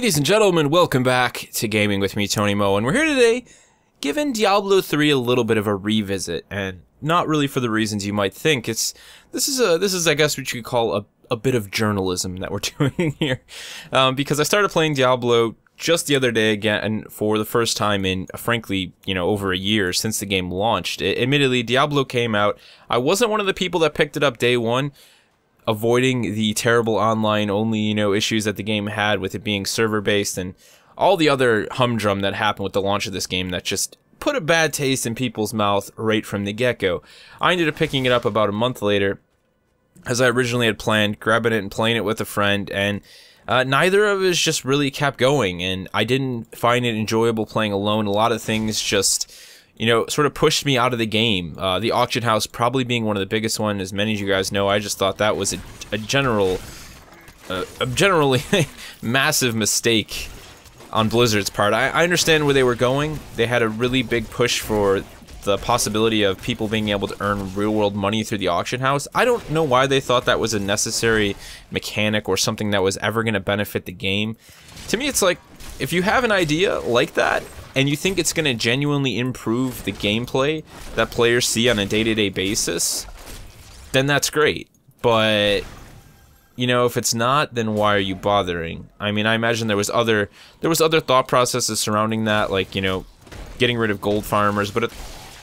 Ladies and gentlemen, welcome back to Gaming with me, Tony Mo, and we're here today giving Diablo 3 a little bit of a revisit, and not really for the reasons you might think. This is I guess what you could call a bit of journalism that we're doing here, because I started playing Diablo just the other day again, and for the first time in, frankly, over a year since the game launched. Admittedly, Diablo came out. I wasn't one of the people that picked it up day one, avoiding the terrible online-only, issues that the game had with it being server-based and all the other humdrum that happened with the launch of this game that just put a bad taste in people's mouth right from the get-go. I ended up picking it up about a month later, as I originally had planned, grabbing it and playing it with a friend, and neither of us just really kept going, and I didn't find it enjoyable playing alone. A lot of things just sort of pushed me out of the game. The auction house probably being one of the biggest one. As many of you guys know, I just thought that was a generally massive mistake on Blizzard's part. I understand where they were going. They had a really big push for the possibility of people being able to earn real-world money through the auction house. I don't know why they thought that was a necessary mechanic or something that was ever going to benefit the game. To me, it's like, if you have an idea like that, and you think it's going to genuinely improve the gameplay that players see on a day-to-day basis, then that's great. But, if it's not, then why are you bothering? I mean, I imagine there was other thought processes surrounding that, like, getting rid of gold farmers. But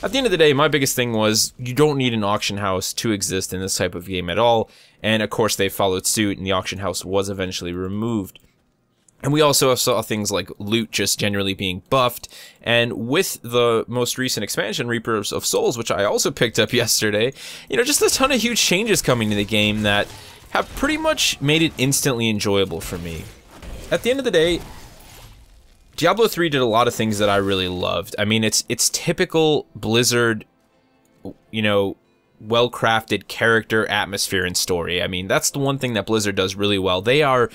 at the end of the day, my biggest thing was, you don't need an auction house to exist in this type of game at all. And, of course, they followed suit, and the auction house was eventually removed. And we also saw things like loot just generally being buffed, and with the most recent expansion, Reapers of Souls, which I also picked up yesterday, just a ton of huge changes coming to the game that have pretty much made it instantly enjoyable for me. At the end of the day, Diablo 3 did a lot of things that I really loved. I mean, it's typical Blizzard, well-crafted character, atmosphere, and story. I mean, that's the one thing that Blizzard does really well. They are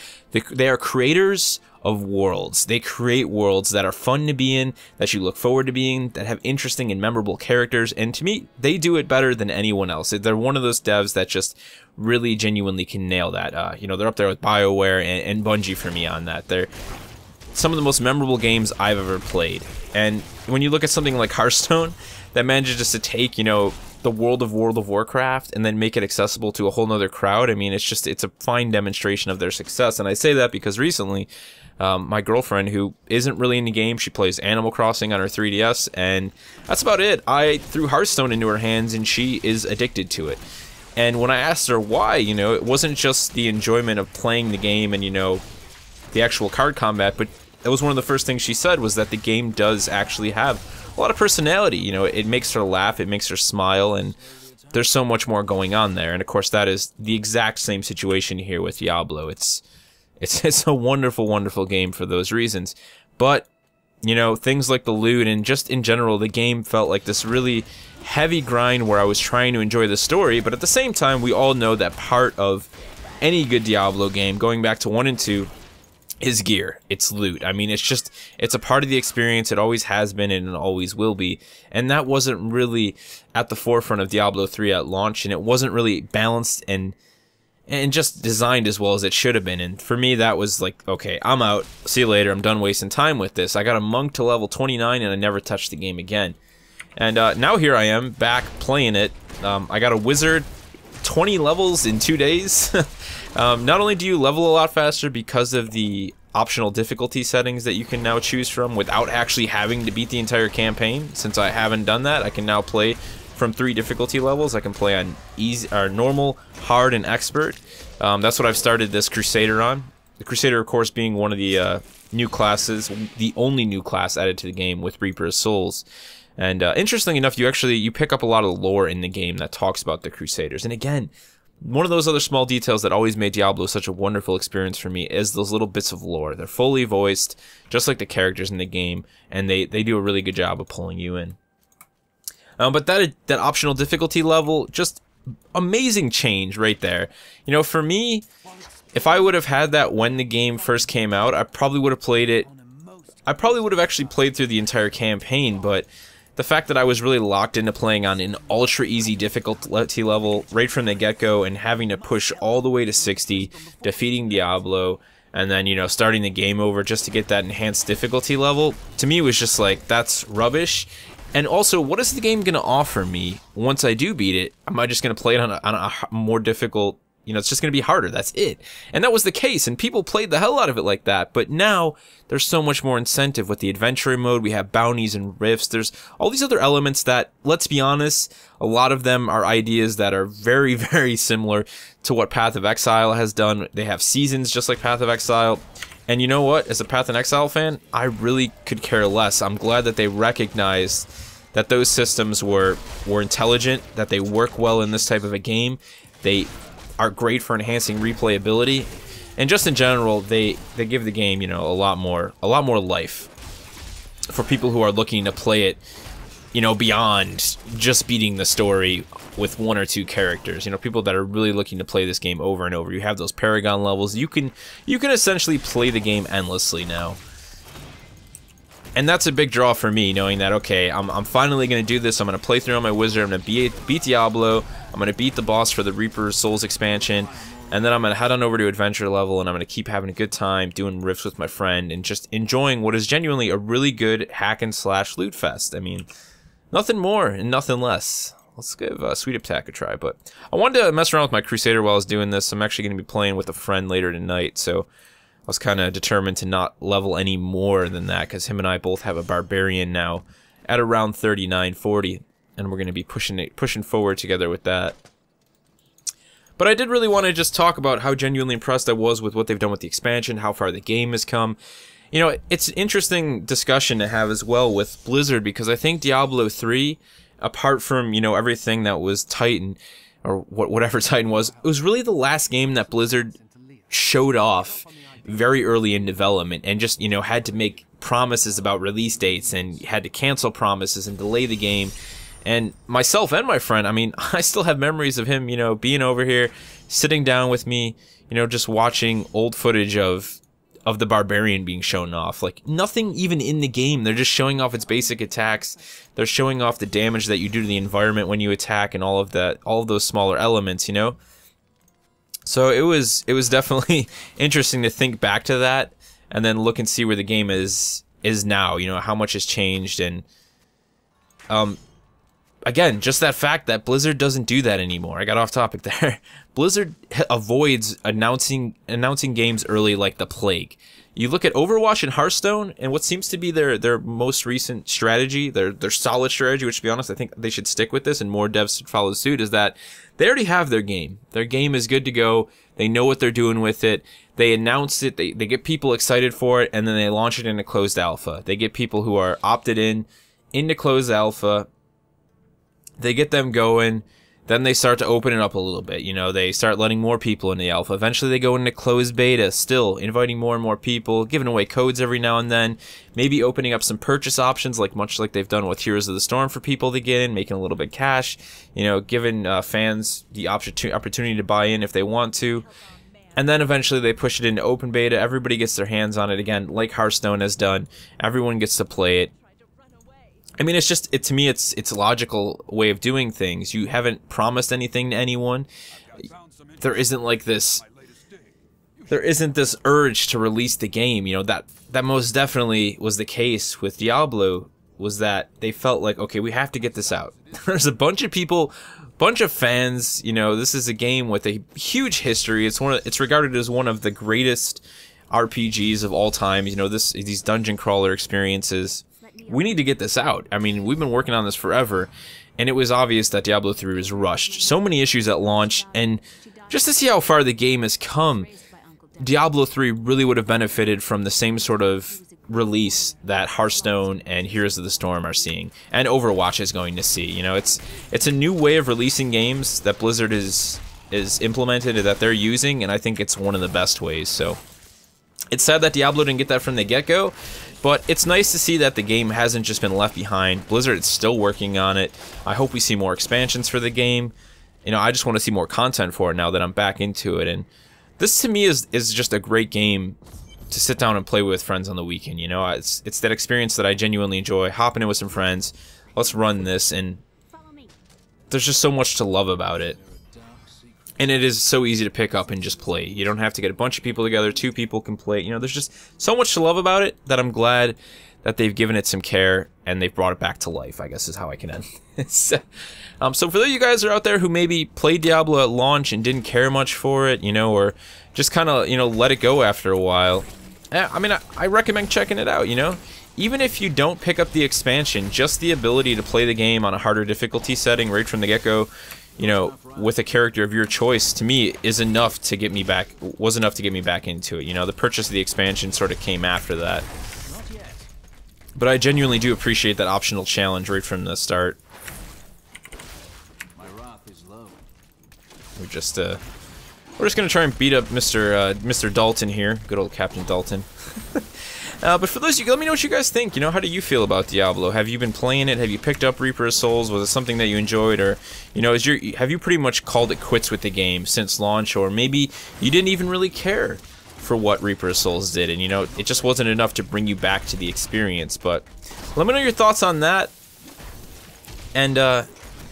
creators of worlds. They create worlds that are fun to be in, that you look forward to being, that have interesting and memorable characters, and to me, they do it better than anyone else. They're one of those devs that just really genuinely can nail that. They're up there with BioWare and Bungie for me on that. They're some of the most memorable games I've ever played. And when you look at something like Hearthstone, that manages just to take, the world of World of Warcraft and then make it accessible to a whole nother crowd. I mean, it's a fine demonstration of their success. And I say that because recently, my girlfriend, who isn't really in the game, she plays Animal Crossing on her 3DS, and that's about it. I threw Hearthstone into her hands, and she is addicted to it. And when I asked her why, it wasn't just the enjoyment of playing the game and, the actual card combat, but that was one of the first things she said, was that the game does actually have a lot of personality. It makes her laugh, it makes her smile, and there's so much more going on there. And of course, that is the exact same situation here with Diablo. It's a wonderful, wonderful game for those reasons. But, things like the loot and just in general, the game felt like this really heavy grind where I was trying to enjoy the story, but at the same time, we all know that part of any good Diablo game, going back to 1 and 2, is gear. It's loot. I mean, it's a part of the experience. It always has been and it always will be. And that wasn't really at the forefront of Diablo 3 at launch, and it wasn't really balanced and just designed as well as it should have been. And for me, that was like, okay, I'm out. See you later. I'm done wasting time with this. I got a monk to level 29 and I never touched the game again. And now here I am back playing it. I got a wizard, 20 levels in 2 days. Not only do you level a lot faster because of the optional difficulty settings that you can now choose from without actually having to beat the entire campaign. Since I haven't done that, I can now play from 3 difficulty levels. I can play on easy, or normal, hard, and expert. That's what I've started this Crusader on. The Crusader, of course, being one of the new classes, the only new class added to the game with Reaper of Souls. And interestingly enough, you pick up a lot of lore in the game that talks about the Crusaders. And again, one of those other small details that always made Diablo such a wonderful experience for me is those little bits of lore. They're fully voiced, just like the characters in the game, and they do a really good job of pulling you in. But that optional difficulty level, just amazing change right there. For me, if I would have had that when the game first came out, I probably would have played it. I probably would have actually played through the entire campaign, but the fact that I was really locked into playing on an ultra easy difficulty level right from the get-go and having to push all the way to 60, defeating Diablo, and then, you know, starting the game over just to get that enhanced difficulty level, to me was just like, that's rubbish. And also, what is the game going to offer me once I do beat it? Am I just going to play it on a more difficult, you know, it's just going to be harder, that's it. And that was the case, and people played the hell out of it like that. But now, there's so much more incentive with the adventure mode. We have bounties and rifts. There's all these other elements that, let's be honest, a lot of them are ideas that are very, very similar to what Path of Exile has done. They have seasons just like Path of Exile. And you know what? As a Path of Exile fan, I really could care less. I'm glad that they recognized that those systems were intelligent, that they work well in this type of a game. They are great for enhancing replayability, and just in general, they give the game, you know, a lot more life for people who are looking to play it, you know, beyond just beating the story with 1 or 2 characters. You know, people that are really looking to play this game over and over. You have those Paragon levels. You can essentially play the game endlessly now. And that's a big draw for me, knowing that, okay, I'm finally going to do this. I'm going to play through on my wizard. I'm going to beat Diablo. I'm going to beat the boss for the Reaper's Souls expansion. And then I'm going to head on over to adventure level, and I'm going to keep having a good time doing rifts with my friend and just enjoying what is genuinely a really good hack and slash loot fest. I mean, nothing more and nothing less. Let's give Sweet Attack a try. But I wanted to mess around with my Crusader while I was doing this. I'm actually going to be playing with a friend later tonight, so I was kind of determined to not level any more than that, because him and I both have a Barbarian now at around 39, 40, and we're going to be pushing forward together with that. But I did really want to just talk about how genuinely impressed I was with what they've done with the expansion, how far the game has come. You know, it's an interesting discussion to have as well with Blizzard, because I think Diablo 3, apart from, you know, everything that was Titan, or whatever Titan was, it was really the last game that Blizzard showed off very early in development, and just, you know, had to make promises about release dates, and had to cancel promises and delay the game. And myself and my friend, I mean, I still have memories of him, you know, being over here, sitting down with me, you know, just watching old footage of the Barbarian being shown off. Like, nothing even in the game. They're just showing off its basic attacks. They're showing off the damage that you do to the environment when you attack, and all of that, all of those smaller elements, you know? So it was definitely interesting to think back to that, and then look and see where the game is now, you know, how much has changed. And again, just that fact that Blizzard doesn't do that anymore. I got off topic there. Blizzard avoids announcing games early like the plague. You look at Overwatch and Hearthstone, and what seems to be their most recent strategy, their solid strategy, which, to be honest, I think they should stick with this, and more devs should follow suit, is that they already have their game. Their game is good to go. They know what they're doing with it. They announce it. They get people excited for it, and then they launch it into closed alpha. They get people who are opted into closed alpha. They get them going. Then they start to open it up a little bit. You know, they start letting more people into the alpha. Eventually they go into closed beta, still inviting more and more people, giving away codes every now and then, maybe opening up some purchase options, much like they've done with Heroes of the Storm for people to get in, making a little bit of cash, you know, giving fans the opportunity to buy in if they want to. And then eventually they push it into open beta. Everybody gets their hands on it again, like Hearthstone has done. Everyone gets to play it. I mean, it's just, to me, it's a logical way of doing things. You haven't promised anything to anyone. There isn't like this, there isn't this urge to release the game. You know, that most definitely was the case with Diablo, was that they felt like, okay, we have to get this out. There's a bunch of people, bunch of fans, you know, this is a game with a huge history. It's regarded as one of the greatest RPGs of all time. You know, these dungeon crawler experiences. We need to get this out. I mean, we've been working on this forever, and it was obvious that Diablo 3 was rushed. So many issues at launch, and just to see how far the game has come, Diablo 3 really would have benefited from the same sort of release that Hearthstone and Heroes of the Storm are seeing, and Overwatch is going to see. You know, it's a new way of releasing games that Blizzard is implemented, that they're using, and I think it's one of the best ways. So it's sad that Diablo didn't get that from the get-go, but it's nice to see that the game hasn't just been left behind. Blizzard is still working on it. I hope we see more expansions for the game. You know, I just want to see more content for it now that I'm back into it. And this, to me, is just a great game to sit down and play with friends on the weekend. You know, it's that experience that I genuinely enjoy. Hopping in with some friends, let's run this, and there's just so much to love about it. And it is so easy to pick up and just play. You don't have to get a bunch of people together. 2 people can play. You know, there's just so much to love about it that I'm glad that they've given it some care and they've brought it back to life, I guess is how I can end. So for those of you guys who are out there who maybe played Diablo at launch and didn't care much for it, you know, or just kind of, you know, let it go after a while, I mean, I recommend checking it out, you know? Even if you don't pick up the expansion, just the ability to play the game on a harder difficulty setting right from the get-go, you know, with a character of your choice, to me, was enough to get me back into it. You know, the purchase of the expansion sort of came after that. But I genuinely do appreciate that optional challenge right from the start. We're just gonna try and beat up Mr. Dalton here, good old Captain Dalton. But for those of you, let me know what you guys think. You know, how do you feel about Diablo? Have you been playing it? Have you picked up Reaper of Souls? Was it something that you enjoyed, or you know, have you pretty much called it quits with the game since launch, or maybe you didn't even really care for what Reaper of Souls did, and you know, it just wasn't enough to bring you back to the experience? But let me know your thoughts on that. And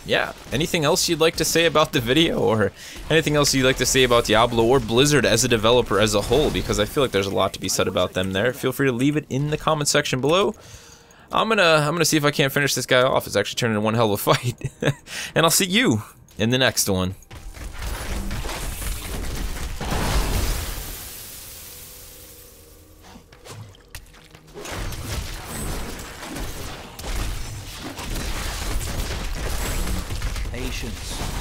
yeah, anything else you'd like to say about the video, or anything else you'd like to say about Diablo or Blizzard as a developer as a whole, because I feel like there's a lot to be said about them there. Feel free to leave it in the comment section below. I'm gonna see if I can't finish this guy off. It's actually turning into one hell of a fight. And I'll see you in the next one. Patience.